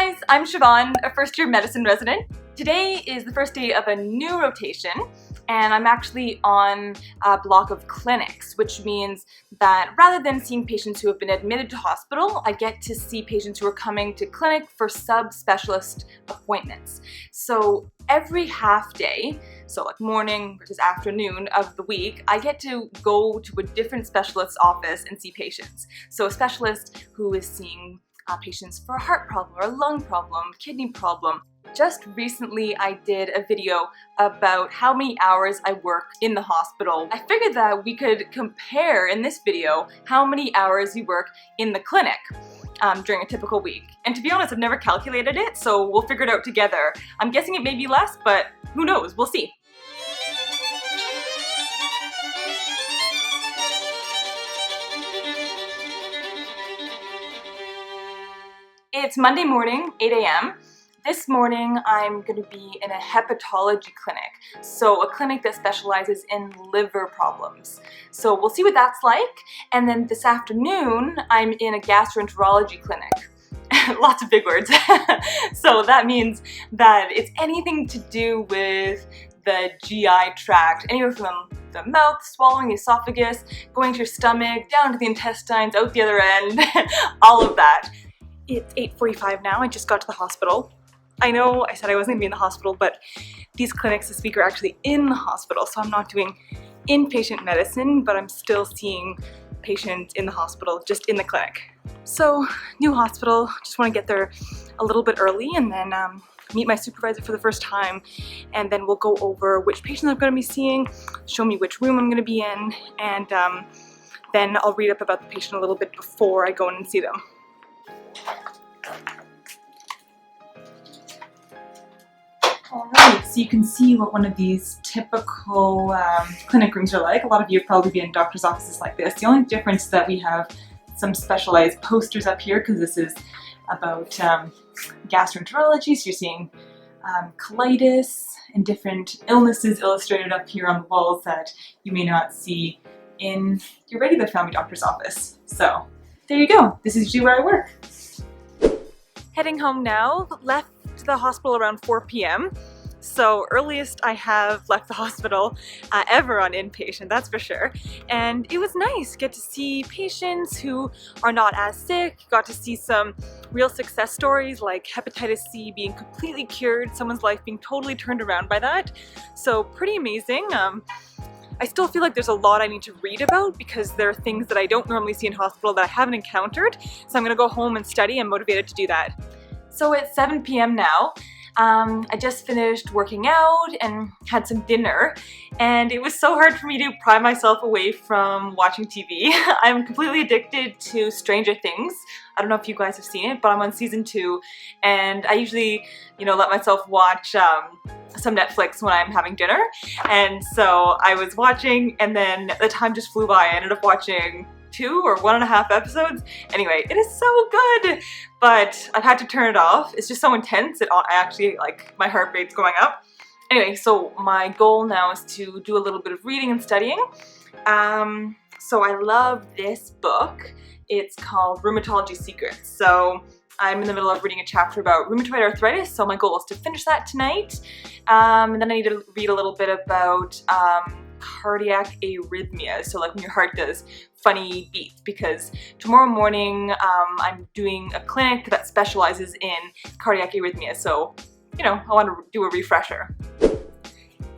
guys, I'm Siobhan, a first-year medicine resident. Today is the first day of a new rotation, and I'm actually on a block of clinics, which means that rather than seeing patients who have been admitted to hospital, I get to see patients who are coming to clinic for subspecialist appointments. So every half day, so like morning versus afternoon of the week, I get to go to a different specialist's office and see patients. So a specialist who is seeing patients for a heart problem or a lung problem, kidney problem. Just recently I did a video about how many hours I work in the hospital. I figured that we could compare in this video how many hours you work in the clinic during a typical week. And to be honest, I've never calculated it, so we'll figure it out together. I'm guessing it may be less, but who knows? We'll see. It's Monday morning, 8 a.m. This morning I'm going to be in a hepatology clinic, so a clinic that specializes in liver problems. So we'll see what that's like, and then this afternoon I'm in a gastroenterology clinic. Lots of big words. So that means that it's anything to do with the GI tract, anywhere from the mouth, swallowing the esophagus, going to your stomach, down to the intestines, out the other end, all of that. It's 8:45 now, I just got to the hospital. I know I said I wasn't going to be in the hospital, but these clinics this week are actually in the hospital, so I'm not doing inpatient medicine, but I'm still seeing patients in the hospital, just in the clinic. So, new hospital, just want to get there a little bit early and then meet my supervisor for the first time, and then we'll go over which patients I'm going to be seeing, show me which room I'm going to be in, and then I'll read up about the patient a little bit before I go in and see them. Alright, so you can see what one of these typical clinic rooms are like. A lot of you have probably been in doctor's offices like this. The only difference is that we have some specialized posters up here because this is about gastroenterology, so you're seeing colitis and different illnesses illustrated up here on the walls that you may not see in your regular family doctor's office. So there you go, this is usually where I work. Heading home now, left the hospital around 4 p.m. So earliest I have left the hospital ever on inpatient, that's for sure. And it was nice, get to see patients who are not as sick, got to see some real success stories like hepatitis C being completely cured, someone's life being totally turned around by that. So pretty amazing. I still feel like there's a lot I need to read about because there are things that I don't normally see in hospital that I haven't encountered. So I'm gonna go home and study. I'm motivated to do that. So it's 7 p.m. now. I just finished working out and had some dinner, and it was so hard for me to pry myself away from watching TV. I'm completely addicted to Stranger Things. I don't know if you guys have seen it, but I'm on season 2, and I usually, let myself watch some Netflix when I'm having dinner. And so I was watching, and then the time just flew by. I ended up watching 2 or 1.5 episodes. Anyway, it is so good, but I've had to turn it off. It's just so intense. I actually, my heart rate's going up. Anyway, so my goal now is to do a little bit of reading and studying. So I love this book. It's called Rheumatology Secrets. So I'm in the middle of reading a chapter about rheumatoid arthritis, so my goal is to finish that tonight. And then I need to read a little bit about cardiac arrhythmias, so like when your heart does funny beats, because tomorrow morning I'm doing a clinic that specializes in cardiac arrhythmias, so I want to do a refresher.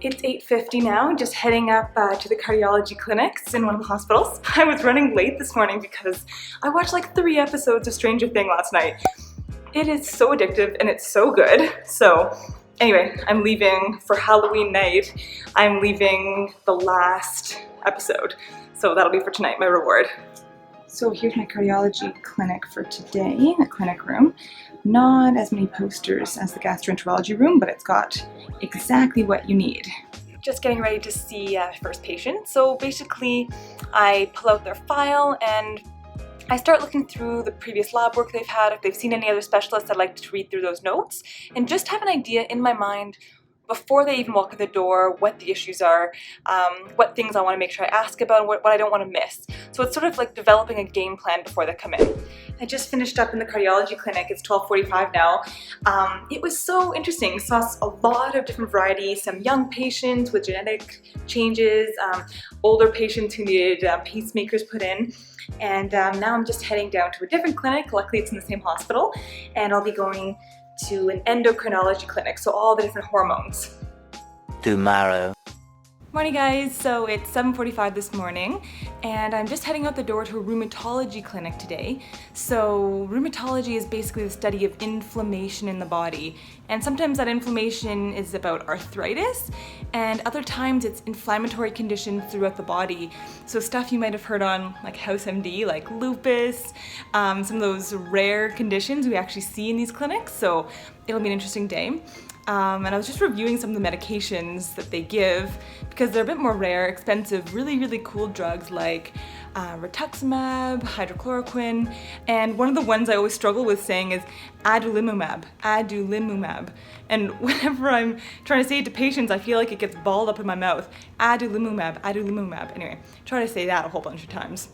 It's 8:50 now, just heading up to the Cardiology Clinics in one of the hospitals. I was running late this morning because I watched like 3 episodes of Stranger Things last night. It is so addictive and it's so good. So anyway, I'm leaving for Halloween night. I'm leaving the last episode. So that'll be for tonight, my reward. So here's my cardiology clinic for today, the clinic room. Not as many posters as the gastroenterology room, but it's got exactly what you need. Just getting ready to see first patient. So basically, I pull out their file and I start looking through the previous lab work they've had. If they've seen any other specialists, I'd like to read through those notes and just have an idea in my mind before they even walk in the door, what the issues are, what things I want to make sure I ask about, what I don't want to miss. So it's sort of like developing a game plan before they come in. I just finished up in the Cardiology Clinic. It's 12:45 now. It was so interesting. Saw a lot of different varieties, some young patients with genetic changes, older patients who needed pacemakers put in. And now I'm just heading down to a different clinic. Luckily it's in the same hospital, and I'll be going to an Endocrinology Clinic, so all the different hormones. Tomorrow. Morning guys, so it's 7:45 this morning and I'm just heading out the door to a rheumatology clinic today. So rheumatology is basically the study of inflammation in the body, and sometimes that inflammation is about arthritis and other times it's inflammatory conditions throughout the body. So stuff you might have heard on like House MD, like lupus, some of those rare conditions we actually see in these clinics, so it'll be an interesting day. And I was just reviewing some of the medications that they give because they're a bit more rare, expensive, really cool drugs like rituximab, hydrochloroquine, and one of the ones I always struggle with saying is adalimumab. And whenever I'm trying to say it to patients, I feel like it gets balled up in my mouth. Adalimumab. Anyway, try to say that a whole bunch of times.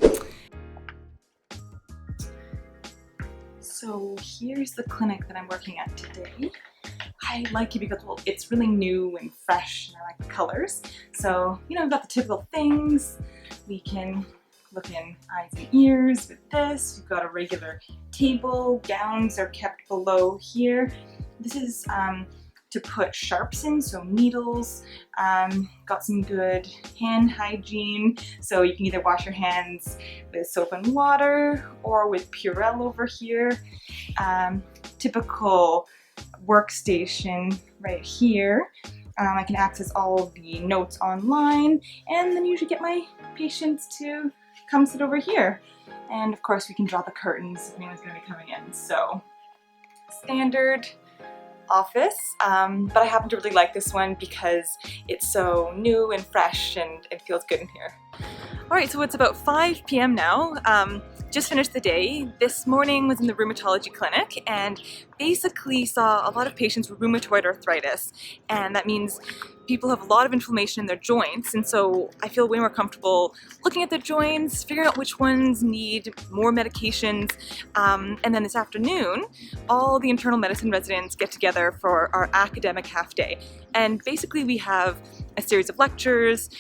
So here's the clinic that I'm working at today. I like it because, well, it's really new and fresh and I like the colors. So, you know, we've got the typical things. We can look in eyes and ears with this. We've got a regular table. Gowns are kept below here. This is to put sharps in, so needles. Got some good hand hygiene. So you can either wash your hands with soap and water or with Purell over here. Typical workstation right here. I can access all of the notes online and then usually get my patients to come sit over here. And of course we can draw the curtains if anyone's going to be coming in. So standard office, but I happen to really like this one because it's so new and fresh and it feels good in here. Alright, so it's about 5 p.m. now. Just finished the day. This morning was in the Rheumatology Clinic and basically saw a lot of patients with rheumatoid arthritis, and that means people have a lot of inflammation in their joints, and so I feel way more comfortable looking at their joints, figuring out which ones need more medications, and then this afternoon all the internal medicine residents get together for our academic half day, and basically we have a series of lectures.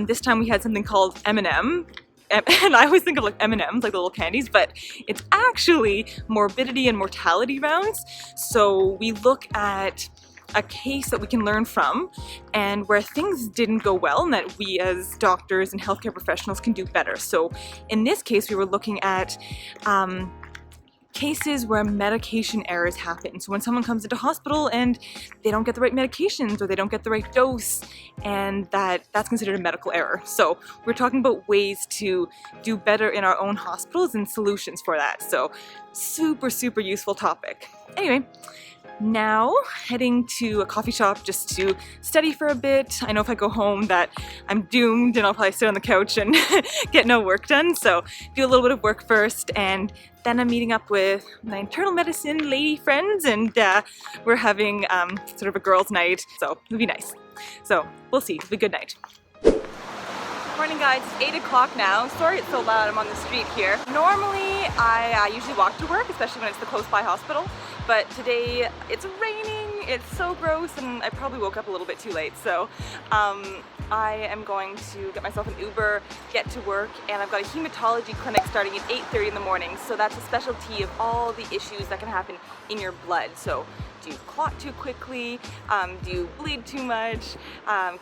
This time we had something called M&M. And I always think of like M&Ms, like the little candies, but it's actually morbidity and mortality rounds. So we look at a case that we can learn from and where things didn't go well and that we as doctors and healthcare professionals can do better. So in this case, we were looking at cases where medication errors happen. So when someone comes into hospital and they don't get the right medications or they don't get the right dose, and that's considered a medical error. So we're talking about ways to do better in our own hospitals and solutions for that. So super useful topic. Anyway, now heading to a coffee shop just to study for a bit. I know if I go home that I'm doomed and I'll probably sit on the couch and get no work done. So do a little bit of work first, and then I'm meeting up with my internal medicine lady friends, and we're having sort of a girls' night. So it'll be nice. So we'll see. It'll be a good night. Morning guys, it's 8 o'clock now. Sorry it's so loud, I'm on the street here. Normally I usually walk to work, especially when it's the close by hospital, but today it's raining, it's so gross, and I probably woke up a little bit too late, so I am going to get myself an Uber, get to work, and I've got a hematology clinic starting at 8:30 in the morning, so that's a specialty of all the issues that can happen in your blood. So do you clot too quickly? Do you bleed too much?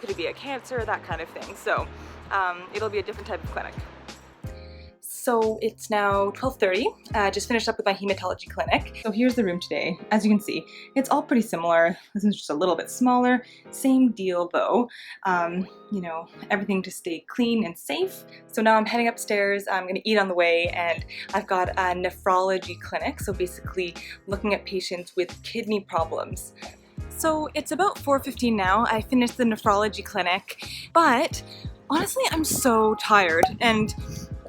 Could it be a cancer? That kind of thing. So it'll be a different type of clinic. So it's now 12:30. Just finished up with my hematology clinic. So here's the room today. As you can see, it's all pretty similar. This is just a little bit smaller. Same deal though. You know, everything to stay clean and safe. So now I'm heading upstairs. I'm gonna eat on the way, and I've got a nephrology clinic. So basically looking at patients with kidney problems. So it's about 4:15 now. I finished the nephrology clinic, but honestly, I'm so tired, and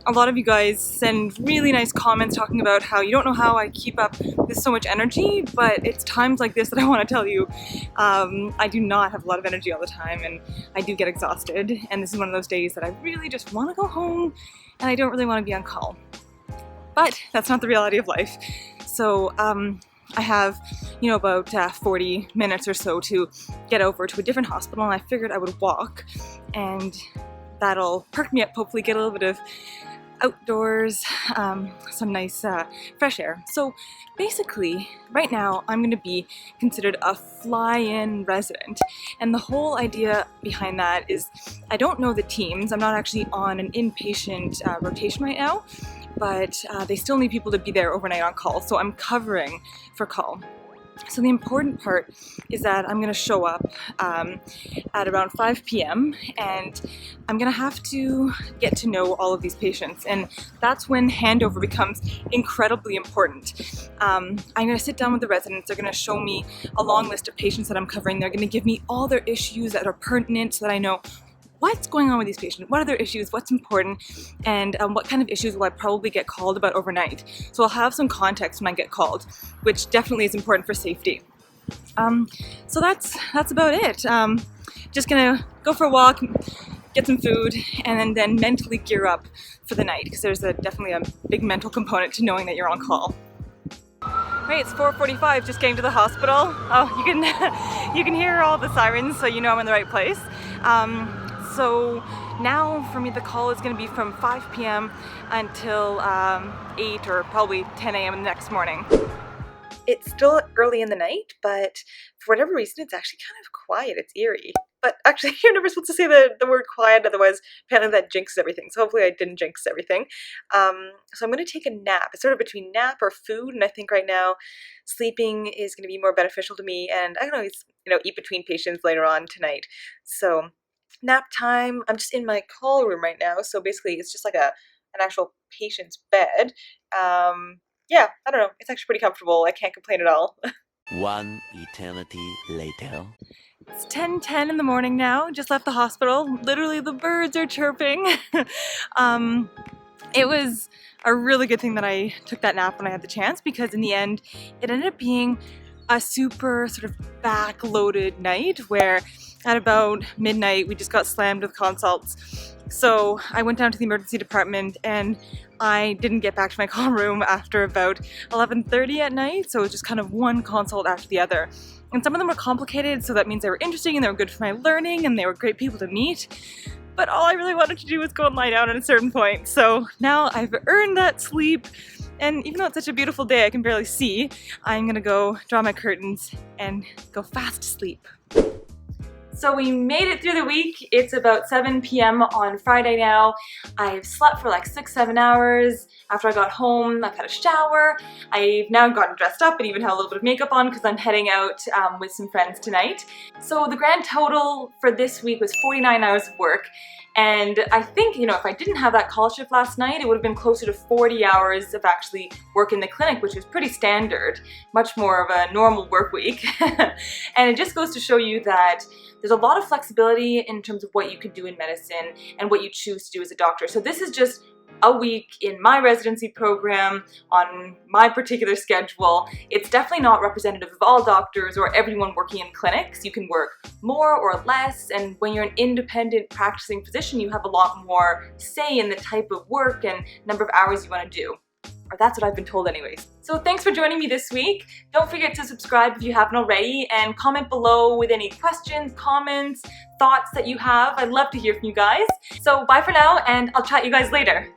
A lot of you guys send really nice comments talking about how you don't know how I keep up with so much energy, but it's times like this that I want to tell you I do not have a lot of energy all the time, and I do get exhausted, and this is one of those days that I really just want to go home and I don't really want to be on call. But that's not the reality of life. So I have, about 40 minutes or so to get over to a different hospital, and I figured I would walk, and that'll perk me up, hopefully get a little bit of outdoors, some nice fresh air. So basically, right now I'm going to be considered a fly-in resident, and the whole idea behind that is I don't know the teams. I'm not actually on an inpatient rotation right now, but they still need people to be there overnight on call, so I'm covering for call. So the important part is that I'm going to show up at around 5 p.m. and I'm going to have to get to know all of these patients, and that's when handover becomes incredibly important. I'm going to sit down with the residents. They're going to show me a long list of patients that I'm covering. They're going to give me all their issues that are pertinent so that I know what's going on with these patients, what are their issues, what's important, and what kind of issues will I probably get called about overnight. So I'll have some context when I get called, which definitely is important for safety. So that's about it. Just gonna go for a walk, get some food, and then mentally gear up for the night, because there's definitely a big mental component to knowing that you're on call. Right, it's 4:45, just getting to the hospital. Oh, you can hear all the sirens, so you know I'm in the right place. So now for me the call is going to be from 5 p.m. until 8 or probably 10 a.m. the next morning. It's still early in the night, but for whatever reason it's actually kind of quiet. It's eerie. But actually you're never supposed to say the word quiet, otherwise apparently that jinxes everything. So hopefully I didn't jinx everything. So I'm going to take a nap. It's sort of between nap or food, and I think right now sleeping is going to be more beneficial to me, and I can always eat between patients later on tonight. So nap time. I'm just in my call room right now, so basically it's just like an actual patient's bed. Yeah, I don't know. It's actually pretty comfortable. I can't complain at all. One eternity later. It's 10:10 in the morning now. Just left the hospital. Literally the birds are chirping. It was a really good thing that I took that nap when I had the chance, because in the end it ended up being a super sort of backloaded night where at about midnight we just got slammed with consults. So I went down to the emergency department and I didn't get back to my call room after about 11:30 at night, so it was just kind of one consult after the other. And some of them were complicated, so that means they were interesting and they were good for my learning and they were great people to meet. But all I really wanted to do was go and lie down at a certain point. So now I've earned that sleep, and even though it's such a beautiful day I can barely see, I'm gonna go draw my curtains and go fast asleep. So we made it through the week. It's about 7 p.m. on Friday now. I've slept for like 6-7 hours. After I got home, I've had a shower. I've now gotten dressed up and even had a little bit of makeup on because I'm heading out with some friends tonight. So the grand total for this week was 49 hours of work. And I think, if I didn't have that call shift last night, it would have been closer to 40 hours of actually work in the clinic, which is pretty standard, much more of a normal work week. And it just goes to show you that there's a lot of flexibility in terms of what you can do in medicine and what you choose to do as a doctor. So this is just a week in my residency program on my particular schedule. It's definitely not representative of all doctors or everyone working in clinics. You can work more or less, and when you're an independent practicing physician, you have a lot more say in the type of work and number of hours you want to do. Or that's what I've been told anyways. So thanks for joining me this week. Don't forget to subscribe if you haven't already, and comment below with any questions, comments, thoughts that you have. I'd love to hear from you guys. So bye for now, and I'll chat you guys later.